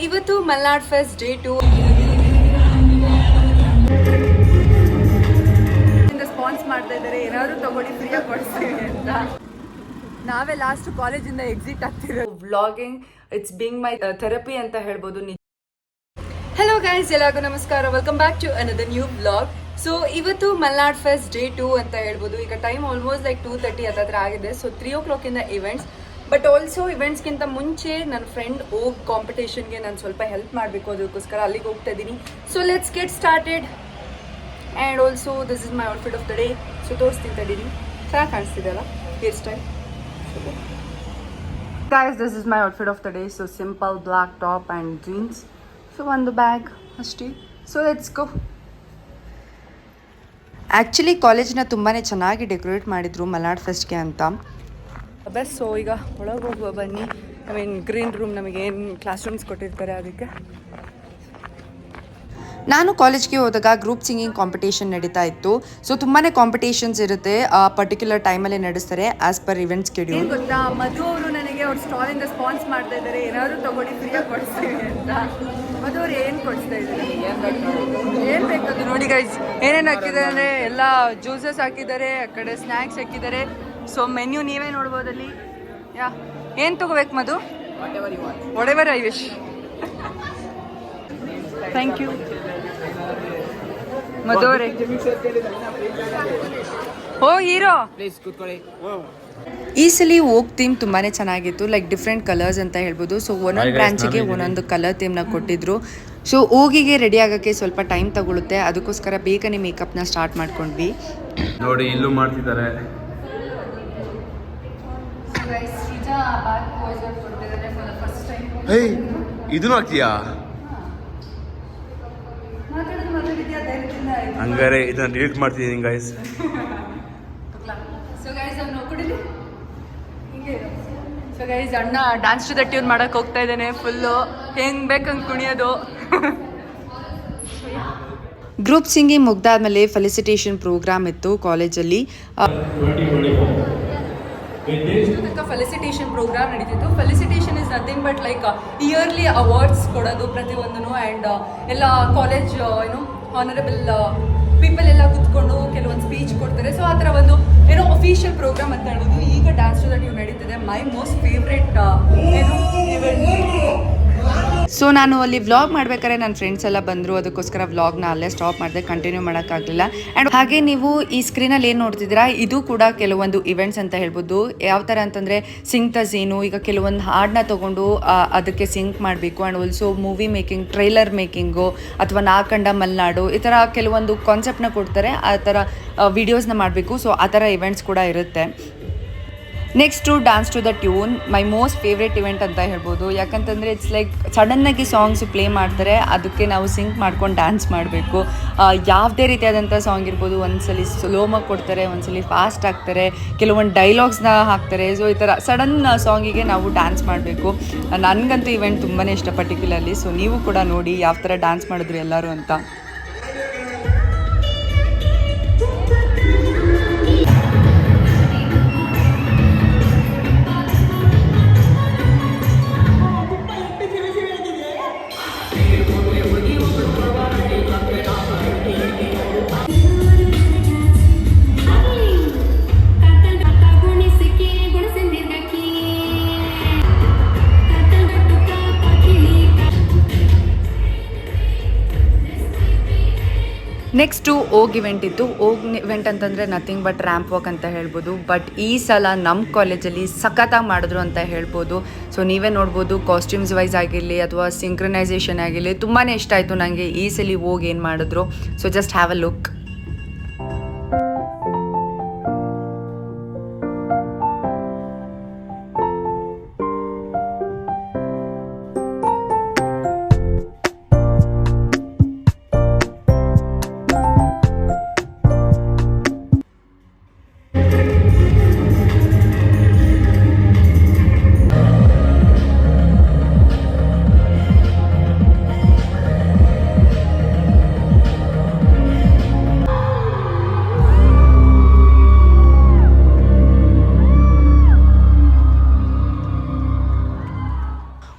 ಇವತ್ತು Malnad fest day 2 spawns ಮಾಡ್ತಾ ಇದ್ದಾರೆ. ಏನಾದ್ರು ತಗೊಳ್ಳಿ ಫ್ರೀಯಾಗಿ ಕೊಡ್ತೀವಿ ಅಂತ. ನಾವೇ ಲಾಸ್ಟ್ ಕಾಲೇಜಿಂದ ಎಕ್ಸಿಟ್ ಆಗ್ತಿರೋದು. Vlogging it's being my therapy ಅಂತ ಹೇಳ್ಬೋದು. ಹಲೋ ಗೈಸ್, ಎಲ್ಲರಿಗೂ ನಮಸ್ಕಾರ. Welcome back to another new vlog. So ಇವತ್ತು ಮಲ್ನಾಡ್ ಫೆಸ್ಟ್ ಡೇ 2 ಅಂತ ಹೇಳ್ಬೋದು. ಈಗ ಟೈಮ್ ಆಲ್ಮೋಸ್ಟ್ ಲೈಕ್ 2:30 ಹತ್ರ ಆಗಿದೆ. ಸೊ 3 o'clock ಇಂದ ಇವೆಂಟ್ಸ್. ಬಟ್ ಆಲ್ಸೋ ಇವೆಂಟ್ಸ್ಗಿಂತ ಮುಂಚೆ ನನ್ನ ಫ್ರೆಂಡ್ ಹೋಗಿ ಕಾಂಪಿಟೇಷನ್ಗೆ ನಾನು ಸ್ವಲ್ಪ ಹೆಲ್ಪ್ ಮಾಡಬೇಕು, ಅದಕ್ಕೋಸ್ಕರ ಅಲ್ಲಿಗೆ ಹೋಗ್ತಾ ಇದ್ದೀನಿ. So let's get started. And also this is my outfit of the day. So ತೋರಿಸ್ತೀನಿ ತಡೀನಿ. ಚೆನ್ನಾಗಿ ಕಾಣಿಸ್ತಿದೆಯಲ್ಲ hair style. Guys, this is my outfit of the day. So simple black top and jeans. So ಒಂದು bag ಅಷ್ಟೇ. So let's go. Actually ಕಾಲೇಜ್ನ ತುಂಬಾ ಚೆನ್ನಾಗಿ decorate ಮಾಡಿದರು ಮಲ್ನಾಡ್ ಫೆಸ್ಟ್ಗೆ ಅಂತ. ಬಸ್. ಸೊ ಈಗ ಒಳಗೆ ಹೋಗುವ ಬನ್ನಿ. ಐ ಮೀನ್ ಗ್ರೀನ್ ರೂಮ್, ನಮಗೇನು ಕ್ಲಾಸ್ ರೂಮ್ಸ್ ಕೊಟ್ಟಿರ್ತಾರೆ ಅದಕ್ಕೆ. ನಾನು ಕಾಲೇಜ್ಗೆ ಹೋದಾಗ ಗ್ರೂಪ್ ಸಿಂಗಿಂಗ್ ಕಾಂಪಿಟೇಷನ್ ನಡೀತಾ ಇತ್ತು. ಸೊ ತುಂಬಾ ಕಾಂಪಿಟೇಷನ್ಸ್ ಇರುತ್ತೆ, ಪರ್ಟಿಕ್ಯುಲರ್ ಟೈಮಲ್ಲೇ ನಡೆಸ್ತಾರೆ ಆಸ್ ಪರ್ ಇವೆಂಟ್ ಸ್ಕೆಡ್ಯೂಲ್. ಗೊತ್ತಾ, ಮಧು ಅವರು ನನಗೆ ಅವ್ರ ಸ್ಟಾಲಿಂದ ಸ್ಪಾನ್ಸ್ ಮಾಡ್ತಾ ಇದ್ದಾರೆ. ಏನಾದರೂ ತಗೊಳ್ಳಿ ಫ್ರೀಯಾಗಿ ಕೊಡಿಸ್ತೀವಿ ಅಂತ. ಮಧು ಅವ್ರು ಏನು ಕೊಡಿಸ್ತಾ ಇದ್ದಾರೆ, ಏನು ಬೇಕದು ನೋಡಿ ಗೈಸ್. ಏನೇನು ಹಾಕಿದ್ದಾರೆ ಅಂದರೆ ಎಲ್ಲ ಜ್ಯೂಸಸ್ ಹಾಕಿದ್ದಾರೆ, ಆ ಕಡೆ ಸ್ನ್ಯಾಕ್ಸ್ ಹಾಕಿದ್ದಾರೆ. ಸೊ ಮೆನ್ಯೂ ನೀವೇ ನೋಡ್ಬೋದಲ್ಲಿ. ಏನು ತಗೋಬೇಕು Madhu? Whatever I wish. Thank you Madhu ಅವರೇ. ಓ ಹೀರೋ, ಈ ಸಲ ಓಕ್ ಥೀಮ್ ತುಂಬಾ ಚೆನ್ನಾಗಿತ್ತು. ಲೈಕ್ ಡಿಫ್ರೆಂಟ್ ಕಲರ್ಸ್ ಅಂತ ಹೇಳ್ಬೋದು. ಸೊ ಒಂದೊಂದು ಬ್ರಾಂಚಿಗೆ ಒಂದೊಂದು ಕಲರ್ ಥೀಮ್ನ ಕೊಟ್ಟಿದ್ರು. ಸೊ ಹೋಗಿಗೆ ರೆಡಿ ಆಗೋಕ್ಕೆ ಸ್ವಲ್ಪ ಟೈಮ್ ತಗೊಳುತ್ತೆ, ಅದಕ್ಕೋಸ್ಕರ ಬೇಗನೆ ಮೇಕಪ್ನ ಸ್ಟಾರ್ಟ್ ಮಾಡ್ಕೊಂಡ್ವಿ. ನೋಡಿ ಇಲ್ಲೂ ಮಾಡ್ತಿದ್ದಾರೆ. ಇದನ್ನು ಹಾಕ್ತೀಯಾ? ಹಂಗಾರೆ ಇದನ್ನ ಡಿಲೀಟ್ ಮಾಡ್ತಿದ್ದೀನಿ ಗೈಸ್. ಸೊ ಗೈಸ್, ಅಣ್ಣ ಡ್ಯಾನ್ಸ್ ಟು ದ ಟ್ಯೂನ್ ಮಾಡಕ್ಕೆ ಹೋಗ್ತಾ ಇದ್ದಾನೆ. ಫುಲ್ಲು ಹೆಂಗ್ ಬೇಕಂಗೆ ಕುಣಿಯೋದು. ಗ್ರೂಪ್ ಸಿಂಗಿಂಗ್ ಮುಗ್ದಾದ್ಮೇಲೆ ಫೆಲಿಸಿಟೇಷನ್ ಪ್ರೋಗ್ರಾಮ್ ಇತ್ತು ಕಾಲೇಜಲ್ಲಿ. ಫೆಲಿಸಿಟೇಷನ್ ಪ್ರೋಗ್ರಾಮ್ ನಡೀತಿತ್ತು. Felicitation is nothing but like yearly awards ಕೊಡೋದು ಪ್ರತಿಯೊಂದೂ. ಆ್ಯಂಡ್ ಎಲ್ಲ ಕಾಲೇಜ್ ಏನು ಹಾನರಬಲ್ ಪೀಪಲ್ ಎಲ್ಲ ಕುತ್ಕೊಂಡು ಕೆಲವೊಂದು ಸ್ಪೀಚ್ ಕೊಡ್ತಾರೆ. ಸೊ ಆ ಥರ ಒಂದು ಏನೋ ಅಫಿಷಿಯಲ್ ಪ್ರೋಗ್ರಾಮ್ ಅಂತ ಹೇಳ್ಬೋದು. ಈಗ ಡ್ಯಾನ್ಸ್ ಟು ದ ಟ್ಯೂನ್ ನಡೀತಿದೆ. ಮೈ ಮೋಸ್ಟ್ ಫೇವ್ರೆಟ್ ಏನು ಇವೆಂಟ್. ಸೊ ನಾನು ಅಲ್ಲಿ ವ್ಲಾಗ್ ಮಾಡ್ಬೇಕಾದ್ರೆ ನನ್ನ ಫ್ರೆಂಡ್ಸ್ ಎಲ್ಲ ಬಂದರು, ಅದಕ್ಕೋಸ್ಕರ ವ್ಲಾಗ್ನ ಅಲ್ಲೇ ಸ್ಟಾಪ್ ಮಾಡಿದೆ, ಕಂಟಿನ್ಯೂ ಮಾಡೋಕ್ಕಾಗಲಿಲ್ಲ. ಆ್ಯಂಡ್ ಹಾಗೆ ನೀವು ಈ ಸ್ಕ್ರೀನಲ್ಲಿ ಏನು ನೋಡ್ತಿದ್ದೀರಾ, ಇದು ಕೂಡ ಕೆಲವೊಂದು ಇವೆಂಟ್ಸ್ ಅಂತ ಹೇಳ್ಬೋದು. ಯಾವ ಥರ ಅಂತಂದರೆ ಸಿಂಗ್ ದ ಝೀನು. ಈಗ ಕೆಲವೊಂದು ಹಾಡನ್ನ ತೊಗೊಂಡು ಅದಕ್ಕೆ ಸಿಂಕ್ ಮಾಡಬೇಕು. And also movie making, trailer making, ಅಥವಾ ನಾಕಂಡ ಮಲ್ನಾಡು, ಈ ಥರ ಕೆಲವೊಂದು ಕಾನ್ಸೆಪ್ಟನ್ನ ಕೊಡ್ತಾರೆ. ಆ ಥರ ವೀಡಿಯೋಸ್ನ ಮಾಡಬೇಕು. ಸೊ ಆ ಥರ ಇವೆಂಟ್ಸ್ ಕೂಡ ಇರುತ್ತೆ. Next dance to the tune, my most favourite event ಅಂತ ಹೇಳ್ಬೋದು. ಯಾಕಂತಂದರೆ ಇಟ್ಸ್ ಲೈಕ್ ಸಡನ್ನಾಗಿ ಸಾಂಗ್ಸ್ ಪ್ಲೇ ಮಾಡ್ತಾರೆ, ಅದಕ್ಕೆ ನಾವು ಸಿಂಕ್ ಮಾಡ್ಕೊಂಡು ಡ್ಯಾನ್ಸ್ ಮಾಡಬೇಕು. ಯಾವುದೇ ರೀತಿಯಾದಂಥ ಸಾಂಗ್ ಇರ್ಬೋದು. ಒಂದ್ಸಲಿ ಸ್ಲೋಮಾಗಿ ಕೊಡ್ತಾರೆ, ಒಂದ್ಸಲಿ ಫಾಸ್ಟ್ ಆಗ್ತಾರೆ, ಕೆಲವೊಂದು ಡೈಲಾಗ್ಸ್ನ ಹಾಕ್ತಾರೆ. ಸೊ ಈ ಥರ ಸಡನ್ ಸಾಂಗಿಗೆ ನಾವು ಡ್ಯಾನ್ಸ್ ಮಾಡಬೇಕು. ನನಗಂತೂ ಇವೆಂಟ್ ತುಂಬಾ ಇಷ್ಟ ಪರ್ಟಿಕ್ಯುಲರ್ಲಿ. ಸೊ ನೀವು ಕೂಡ ನೋಡಿ ಯಾವ ಥರ ಡ್ಯಾನ್ಸ್ ಮಾಡಿದ್ರು ಎಲ್ಲರೂ ಅಂತ. ನೆಕ್ಸ್ಟು ಓಗ್ ಇವೆಂಟ್ ಇತ್ತು. ಓಗ್ ಇವೆಂಟ್ ಅಂತಂದರೆ ನಥಿಂಗ್ ಬಟ್ ರ್ಯಾಂಪ್ ವಾಕ್ ಅಂತ ಹೇಳ್ಬೋದು. ಬಟ್ ಈ ಸಲ ನಮ್ಮ ಕಾಲೇಜಲ್ಲಿ ಸಖತ್ತಾಗಿ ಮಾಡಿದ್ರು ಅಂತ ಹೇಳ್ಬೋದು. ಸೊ ನೀವೇ ನೋಡ್ಬೋದು, ಕಾಸ್ಟ್ಯೂಮ್ಸ್ ವೈಸ್ ಆಗಿರಲಿ ಅಥವಾ ಸಿಂಕ್ರನೈಸೇಷನ್ ಆಗಿರಲಿ ತುಂಬಾ ಇಷ್ಟ ಆಯಿತು ನನಗೆ ಈ ಸಲ ಓಗ್ ಏನು ಮಾಡಿದ್ರು. So just have a look.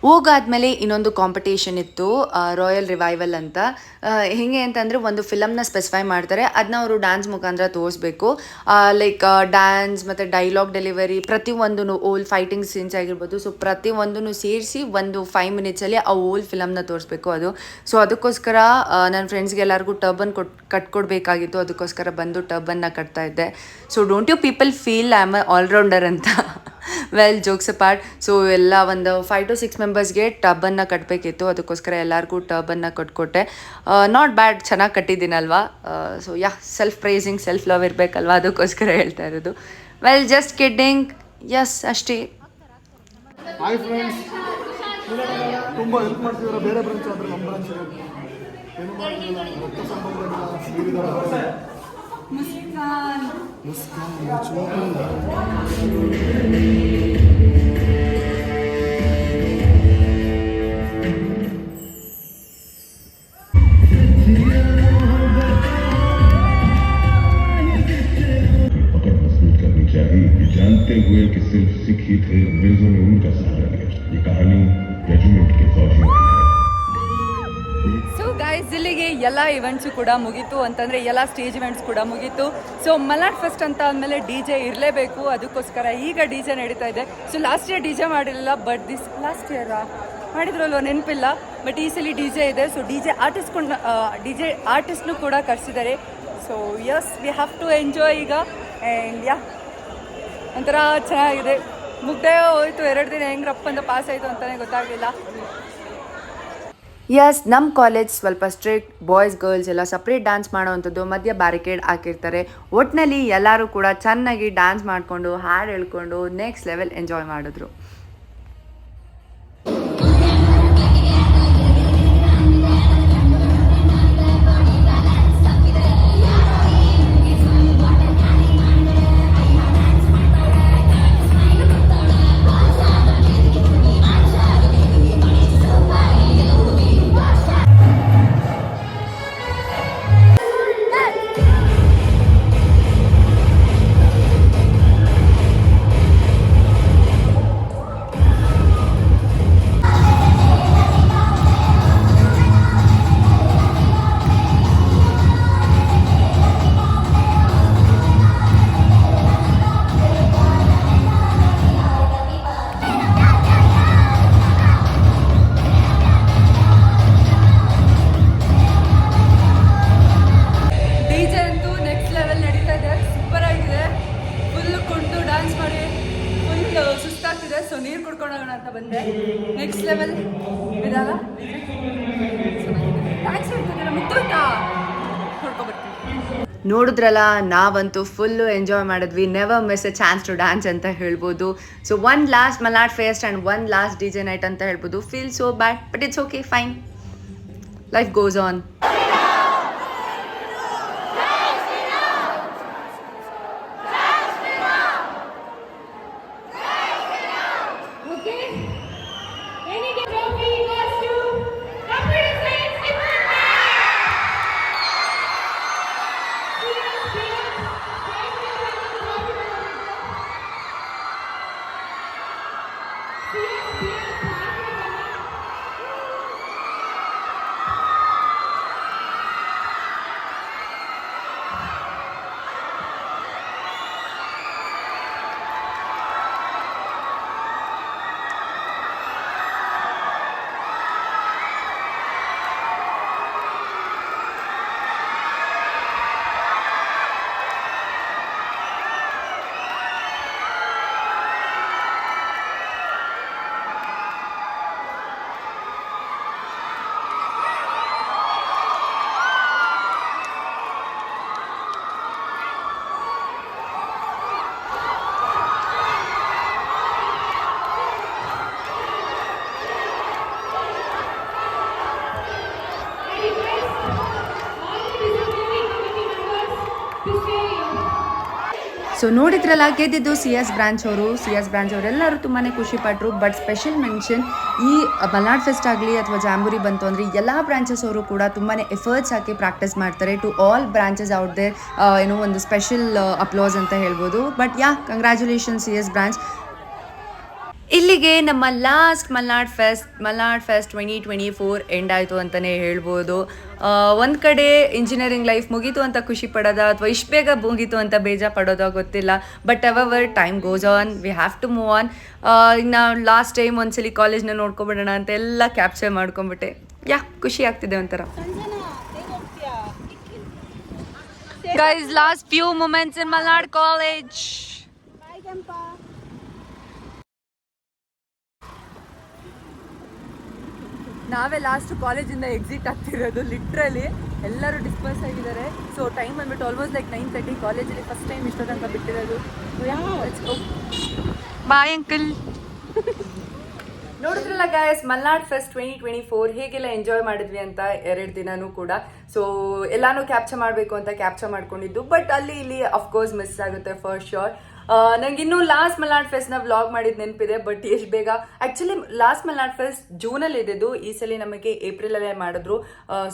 ಹೋಗಾದ್ಮೇಲೆ ಇನ್ನೊಂದು ಕಾಂಪಿಟೇಷನ್ ಇತ್ತು, ರಾಯಲ್ ರಿವೈವಲ್ ಅಂತ. ಹೇಗೆ ಅಂತಂದರೆ ಒಂದು ಫಿಲಮ್ನ ಸ್ಪೆಸಿಫೈ ಮಾಡ್ತಾರೆ, ಅದನ್ನ ಅವರು ಡ್ಯಾನ್ಸ್ ಮುಖಾಂತರ ತೋರಿಸ್ಬೇಕು. ಲೈಕ್ ಡ್ಯಾನ್ಸ್ ಮತ್ತು ಡೈಲಾಗ್ ಡೆಲಿವರಿ ಪ್ರತಿಯೊಂದೂ ಓಲ್ ಫೈಟಿಂಗ್ ಸೀನ್ಸ್ ಆಗಿರ್ಬೋದು. ಸೊ ಪ್ರತಿಯೊಂದೂ ಸೇರಿಸಿ ಒಂದು 5 ಮಿನಿಟ್ಸಲ್ಲಿ ಆ ಓಲ್ ಫಿಲಮ್ನ ತೋರಿಸ್ಬೇಕು ಅದು. ಸೊ ಅದಕ್ಕೋಸ್ಕರ ನನ್ನ ಫ್ರೆಂಡ್ಸ್ಗೆ ಎಲ್ಲರಿಗೂ ಟರ್ಬನ್ ಕಟ್ಕೊಡ್ಬೇಕಾಗಿತ್ತು. ಅದಕ್ಕೋಸ್ಕರ ಬಂದು ಟರ್ಬನ್ನ ಕಟ್ತಾ ಇದ್ದೆ. So don't you people feel I am allrounder ಅಂತ. Well jokes apart. ಸೊ ಎಲ್ಲ ಒಂದು 5 to 6 ಮೆಂಬರ್ಸ್ಗೆ ಟರ್ಬನ್ನ ಕಟ್ಟಬೇಕಿತ್ತು. ಅದಕ್ಕೋಸ್ಕರ ಎಲ್ಲರಿಗೂ ಟರ್ಬನ್ನ ಕಟ್ಕೊಟ್ಟೆ. ನಾಟ್ ಬ್ಯಾಡ್, ಚೆನ್ನಾಗಿ ಕಟ್ಟಿದ್ದೀನಲ್ವಾ. So yeah, self praising, self love ಇರಬೇಕಲ್ವಾ, ಅದಕ್ಕೋಸ್ಕರ ಹೇಳ್ತಾ ಇರೋದು. Well just kidding. ಎಸ್, ಅಷ್ಟೇ. ಹಾಯ್ ಫ್ರೆಂಡ್ಸ್, ತುಂಬ ಹೆಲ್ಪ್ ಮಾಡ್ತಿದ್ದಾರೆ. ಬೇರೆ ಬ್ರಾಂಚ್ ಆದರೆ ನಮ್ಮ ಬ್ರಾಂಚ್ ಏನು ಮಾಡಿಲ್ಲ, ರಕ್ತ ಸಂಬಂಧ ಮುಸ್ಕಾನ್ जानते हुए कि सिर्फ सिख ही थे, अंग्रेजों ने उनका सहारा लिया. ये कहानी रेजिमेंट के फौजियों की है. ಸೊ ಗೈಸ್, ಇಲ್ಲಿಗೆ ಎಲ್ಲ ಇವೆಂಟ್ಸು ಕೂಡ ಮುಗೀತು. ಅಂತಂದರೆ ಎಲ್ಲ ಸ್ಟೇಜ್ ಇವೆಂಟ್ಸ್ ಕೂಡ ಮುಗೀತು. ಸೊ ಮಲ್ನಾಡ್ ಫೆಸ್ಟ್ ಅಂತ ಆದಮೇಲೆ ಡಿ ಜೆ ಇರಲೇಬೇಕು. ಅದಕ್ಕೋಸ್ಕರ ಈಗ ಡಿ ಜೆ ನಡೀತಾ ಇದೆ. So last year D J ಮಾಡಿರಲಿಲ್ಲ, ಬಟ್ ಲಾಸ್ಟ್ ಇಯರ್ ಮಾಡಿದ್ರಲ್ವ ನೆನಪಿಲ್ಲ, ಬಟ್ ಈ ಸಲ ಡಿ ಜೆ ಇದೆ. ಸೊ ಡಿ ಜೆ ಆರ್ಟಿಸ್ಟ್ನು ಕೂಡ ಕರೆಸಿದ್ದಾರೆ. So yes, we have to enjoy ಈಗ. ಆ್ಯಂಡ್ ಯಾ, ಒಂಥರ ಚೆನ್ನಾಗಿದೆ. ಮುಗ್ದೇ ಹೋಯಿತು 2 ದಿನ, ಹೆಂಗ್ರಪ್ಪ ಅಂತ ಪಾಸ್ ಆಯಿತು ಅಂತಲೇ ಗೊತ್ತಾಗಲಿಲ್ಲ. ಎಸ್, ನಮ್ಮ ಕಾಲೇಜ್ ಸ್ವಲ್ಪ ಸ್ಟ್ರಿಕ್ಟ್. ಬಾಯ್ಸ್ ಗರ್ಲ್ಸ್ ಎಲ್ಲ ಸಪ್ರೇಟ್ ಡ್ಯಾನ್ಸ್ ಮಾಡೋವಂಥದ್ದು, ಮಧ್ಯ ಬ್ಯಾರಿಕೇಡ್ ಹಾಕಿರ್ತಾರೆ. ಒಟ್ಟಿನಲ್ಲಿ ಎಲ್ಲರೂ ಕೂಡ ಚೆನ್ನಾಗಿ ಡ್ಯಾನ್ಸ್ ಮಾಡಿಕೊಂಡು ಹಾಡು ಹೇಳ್ಕೊಂಡು ನೆಕ್ಸ್ಟ್ ಲೆವೆಲ್ ಎಂಜಾಯ್ ಮಾಡಿದ್ರು. ಸೊ ನೀರು ಕುಡ್ಕೊಂಡೋಗೋಣ ಅಂತ ಬಂದೆ. ನೆಕ್ಸ್ಟ್ ಲೆವೆಲ್ ಇದಲ್ಲ, ಥ್ಯಾಂಕ್ಸ್ ಹೇಳ್ತಿದ್ದೀರ, ಮುಗ್ದೋಯ್ತಾ, ನೋಡ್ಕೊಬರ್ತೀನಿ. ನೋಡಿದ್ರಲ್ಲ, ನಾವಂತೂ ಫುಲ್ಲು ಎಂಜಾಯ್ ಮಾಡಿದ್ವಿ. Never miss a chance to dance ಅಂತ ಹೇಳ್ಬೋದು. So one last Malnad fest and one last D J night ಅಂತ ಹೇಳ್ಬೋದು. Feel so bad, but it's okay, fine, life goes on. So ನೋಡಿದ್ರಲ್ಲ, ಗೆದ್ದಿದ್ದು ಸಿ ಎಸ್ ಬ್ರಾಂಚ್ ಅವರೆಲ್ಲರೂ ತುಂಬಾ ಖುಷಿಪಟ್ಟರು. But special mention, ಈ Malnad fest ಆಗಲಿ ಅಥವಾ ಜಾಂಬೂರಿ ಬಂತು ಅಂದರೆ ಎಲ್ಲ ಬ್ರಾಂಚಸ್ ಅವರು ಕೂಡ ತುಂಬಾ ಎಫರ್ಟ್ಸ್ ಹಾಕಿ ಪ್ರಾಕ್ಟೀಸ್ ಮಾಡ್ತಾರೆ. To all branches out there, ಏನೋ ಒಂದು ಸ್ಪೆಷಲ್ ಅಪ್ಲೋಸ್ ಅಂತ ಹೇಳ್ಬೋದು. But yeah, congratulation C S branch. ಇಲ್ಲಿಗೆ ನಮ್ಮ ಲಾಸ್ಟ್ ಮಲ್ನಾಡ್ ಫೆಸ್ಟ್ 2024 ಎಂಡ್ ಆಯಿತು ಅಂತಲೇ ಹೇಳ್ಬೋದು. ಒಂದು ಕಡೆ ಇಂಜಿನಿಯರಿಂಗ್ ಲೈಫ್ ಮುಗೀತು ಅಂತ ಖುಷಿ ಪಡೋದ ಅಥವಾ ಇಷ್ಟು ಬೇಗ ಮುಗೀತು ಅಂತ ಬೇಜಾರು ಪಡೋದೋ ಗೊತ್ತಿಲ್ಲ. But our time goes on, we have to move on. ಇನ್ನು ಲಾಸ್ಟ್ ಟೈಮ್ ಒಂದ್ಸಲಿ ಕಾಲೇಜ್ನ ನೋಡ್ಕೊಬಿಡೋಣ ಅಂತ ಎಲ್ಲ ಕ್ಯಾಪ್ಚರ್ ಮಾಡ್ಕೊಂಬಿಟ್ಟೆ. ಖುಷಿ ಆಗ್ತಿದೆ ಒಂಥರ. ಗೈಸ್, ಲಾಸ್ಟ್ ಫ್ಯೂ ಮೊಮೆಂಟ್ಸ್ ಇನ್ ಮಲ್ನಾಡ್ ಕಾಲೇಜ್. ನಾವೇ ಲಾಸ್ಟ್ ಕಾಲೇಜಿಂದ ಎಕ್ಸಿಟ್ ಆಗ್ತಿರೋದು. ಲಿಟ್ರಲಿ ಎಲ್ಲರೂ ಡಿಸ್ಪರ್ಸ್ ಆಗಿದ್ದಾರೆ. ಸೊ ಟೈಮ್ ಬಂದ್ಬಿಟ್ಟು ಆಲ್ಮೋಸ್ಟ್ ಲೈಕ್ 9:30. ಕಾಲೇಜಲ್ಲಿ ಫಸ್ಟ್ ಟೈಮ್ ಇಷ್ಟೋ ತನಕ ಬಿಟ್ಟಿರೋದು. Bye uncle. ನೋಡಿದ್ರಲ್ಲ ಗಾಯಸ್, ಮಲ್ನಾಡ್ ಫೆಸ್ಟ್ 2024 ಹೇಗೆಲ್ಲ ಎಂಜಾಯ್ ಮಾಡಿದ್ವಿ ಅಂತ 2 ದಿನನೂ ಕೂಡ. ಸೊ ಎಲ್ಲಾನು ಕ್ಯಾಪ್ಚರ್ ಮಾಡಬೇಕು ಅಂತ ಕ್ಯಾಪ್ಚರ್ ಮಾಡ್ಕೊಂಡಿದ್ದು. ಬಟ್ ಅಲ್ಲಿ ಇಲ್ಲಿ ಅಫ್ಕೋರ್ಸ್ ಮಿಸ್ ಆಗುತ್ತೆ ಫಾರ್ ಶ್ಯೂರ್. ನಂಗೆ ಇನ್ನೂ ಲಾಸ್ಟ್ ಮಲ್ನಾಡ್ ಫೆಸ್ಟ್ನ ವ್ಲಾಗ್ ಮಾಡಿದ್ದು ನೆನಪಿದೆ. ಬಟ್ ಎಷ್ಟು ಬೇಗ, ಆ್ಯಕ್ಚುಲಿ ಲಾಸ್ಟ್ ಮಲ್ನಾಡ್ ಫೆಸ್ಟ್ ಜೂನಲ್ಲಿ ಇದ್ದಿದ್ದು. ಈ ಸಲ ನಮಗೆ ಏಪ್ರಿಲಲ್ಲೇ ಮಾಡಿದ್ರು.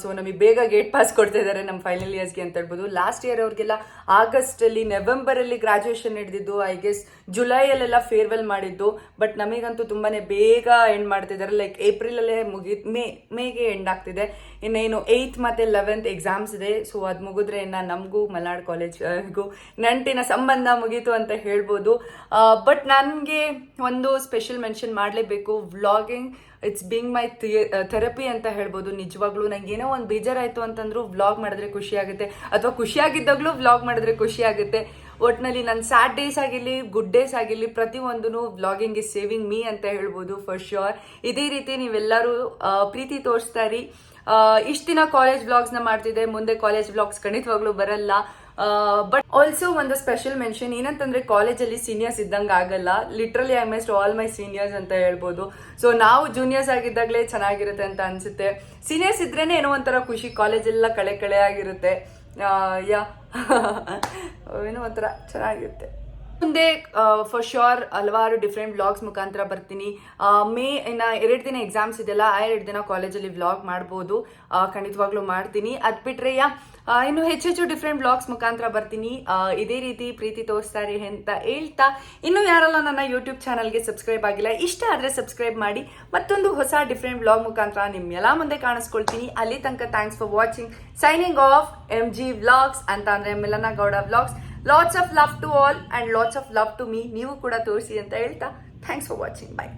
ಸೊ ನಮಗೆ ಬೇಗ ಗೇಟ್ ಪಾಸ್ ಕೊಡ್ತಾ ಇದ್ದಾರೆ ನಮ್ಮ ಫೈನಲ್ ಇಯರ್ಸ್ಗೆ ಅಂತ ಹೇಳ್ಬೋದು. ಲಾಸ್ಟ್ ಇಯರ್ ಅವ್ರಿಗೆಲ್ಲ ಆಗಸ್ಟಲ್ಲಿ, ನವೆಂಬರಲ್ಲಿ ಗ್ರಾಜುಯೇಷನ್ ಹಿಡಿದಿದ್ದು. ಐ ಗೆಸ್ ಜುಲೈಯಲ್ಲೆಲ್ಲ ಫೇರ್ವೆಲ್ ಮಾಡಿದ್ದು. ಬಟ್ ನಮಗಂತೂ ತುಂಬಾ ಬೇಗ ಎಂಡ್ ಮಾಡ್ತಿದ್ದಾರೆ. ಲೈಕ್ ಏಪ್ರಿಲಲ್ಲೇ ಮೇಗೆ ಎಂಡ್ ಆಗ್ತಿದೆ. ಇನ್ನೇನು 8th ಮತ್ತು 11th ಎಕ್ಸಾಮ್ಸ್ ಇದೆ. ಸೊ ಅದು ಮುಗಿದ್ರೆ ಇನ್ನು ನಮಗೂ ಮಲ್ನಾಡ್ ಕಾಲೇಜ್ಗೂ ನಂಟಿನ ಸಂಬಂಧ ಮುಗೀತು ಅಂತ ಹೇಳ್ಬೋದು. ಬಟ್ ನನಗೆ ಒಂದು ಸ್ಪೆಷಲ್ ಮೆನ್ಷನ್ ಮಾಡಲೇಬೇಕು. Vlogging it's being my therapy ಅಂತ ಹೇಳ್ಬೋದು. ನಿಜವಾಗ್ಲೂ ನಂಗೆ ಏನೋ ಒಂದು ಬೇಜಾರಾಯಿತು ಅಂತಂದ್ರೂ ವ್ಲಾಗ್ ಮಾಡಿದ್ರೆ ಖುಷಿ ಆಗುತ್ತೆ, ಅಥವಾ ಖುಷಿಯಾಗಿದ್ದಾಗಲೂ ವ್ಲಾಗ್ ಮಾಡಿದ್ರೆ ಖುಷಿ ಆಗುತ್ತೆ. ಒಟ್ಟಿನಲ್ಲಿ ನನ್ನ ಸ್ಯಾಡ್ ಡೇಸ್ ಆಗಿರಲಿ, ಗುಡ್ ಡೇಸ್ ಆಗಿರಲಿ, ಪ್ರತಿಯೊಂದೂ ವ್ಲಾಗಿಂಗ್ ಇಸ್ ಸೇವಿಂಗ್ ಮೀ ಅಂತ ಹೇಳ್ಬೋದು ಫಾರ್ ಶ್ಯೂರ್. ಇದೇ ರೀತಿ ನೀವೆಲ್ಲರೂ ಪ್ರೀತಿ ತೋರಿಸ್ತಾ ಇರಿ. ಇಷ್ಟು ದಿನ ಕಾಲೇಜ್ ವ್ಲಾಗ್ಸ್ನ ಮಾಡ್ತಿದ್ದೆ, ಮುಂದೆ ಕಾಲೇಜ್ ವ್ಲಾಗ್ಸ್ ಖಂಡಿತವಾಗ್ಲೂ ಬರಲ್ಲ. ಬಟ್ ಆಲ್ಸೋ ಒಂದು ಸ್ಪೆಷಲ್ ಮೆನ್ಷನ್ ಏನಂತಂದ್ರೆ, ಕಾಲೇಜಲ್ಲಿ ಸೀನಿಯರ್ಸ್ ಇದ್ದಂಗೆ ಆಗಲ್ಲ. Literally I missed all my seniors ಅಂತ ಹೇಳ್ಬೋದು. ಸೊ ನಾವು ಜೂನಿಯರ್ಸ್ ಆಗಿದ್ದಾಗಲೇ ಚೆನ್ನಾಗಿರುತ್ತೆ ಅಂತ ಅನ್ಸುತ್ತೆ. ಸೀನಿಯರ್ಸ್ ಇದ್ರೇನೆ ಏನೋ ಒಂಥರ ಖುಷಿ. ಕಾಲೇಜೆಲ್ಲ ಕಳೆ ಆಗಿರುತ್ತೆ. ಏನೋ ಒಂಥರ ಚೆನ್ನಾಗಿರುತ್ತೆ. ಮುಂದೆ ಫಾರ್ ಶ್ಯೂರ್ ಹಲವಾರು ಡಿಫ್ರೆಂಟ್ ವ್ಲಾಗ್ಸ್ ಮುಖಾಂತರ ಬರ್ತೀನಿ. ಇನ್ನು 2 ದಿನ ಎಕ್ಸಾಮ್ಸ್ ಇದೆಯಲ್ಲ, ಆ 2 ದಿನ ಕಾಲೇಜಲ್ಲಿ ವ್ಲಾಗ್ ಮಾಡ್ಬೋದು. ಖಂಡಿತವಾಗ್ಲೂ ಮಾಡ್ತೀನಿ. ಅದು ಬಿಟ್ಟರೆ ಇನ್ನು ಹೆಚ್ಚೆಚ್ಚು ಡಿಫ್ರೆಂಟ್ ವ್ಲಾಗ್ಸ್ ಮುಖಾಂತರ ಬರ್ತೀನಿ. ಇದೇ ರೀತಿ ಪ್ರೀತಿ ತೋರಿಸ್ತಾರೆ ಅಂತ ಹೇಳ್ತಾ, ಇನ್ನೂ ಯಾರೆಲ್ಲ ನನ್ನ ಯೂಟ್ಯೂಬ್ ಚಾನಲ್ಗೆ ಸಬ್ಸ್ಕ್ರೈಬ್ ಆಗಿಲ್ಲ, ಇಷ್ಟ ಆದರೆ ಸಬ್ಸ್ಕ್ರೈಬ್ ಮಾಡಿ. ಮತ್ತೊಂದು ಹೊಸ ಡಿಫ್ರೆಂಟ್ ವ್ಲಾಗ್ ಮುಖಾಂತರ ನಿಮ್ಮೆಲ್ಲ ಮುಂದೆ ಕಾಣಿಸ್ಕೊಳ್ತೀನಿ. ಅಲ್ಲಿ ತನಕ thanks for watching. Signing off MG vlogs ಅಂತ ಅಂದರೆ Milana Gowda vlogs. Lots of love to all and lots of love to me. ನೀವು ಕೂಡ ತೋರಿಸಿ ಅಂತ ಹೇಳ್ತಾ ಥ್ಯಾಂಕ್ಸ್ ಫಾರ್ ವಾಚಿಂಗ್. ಬಾಯ್.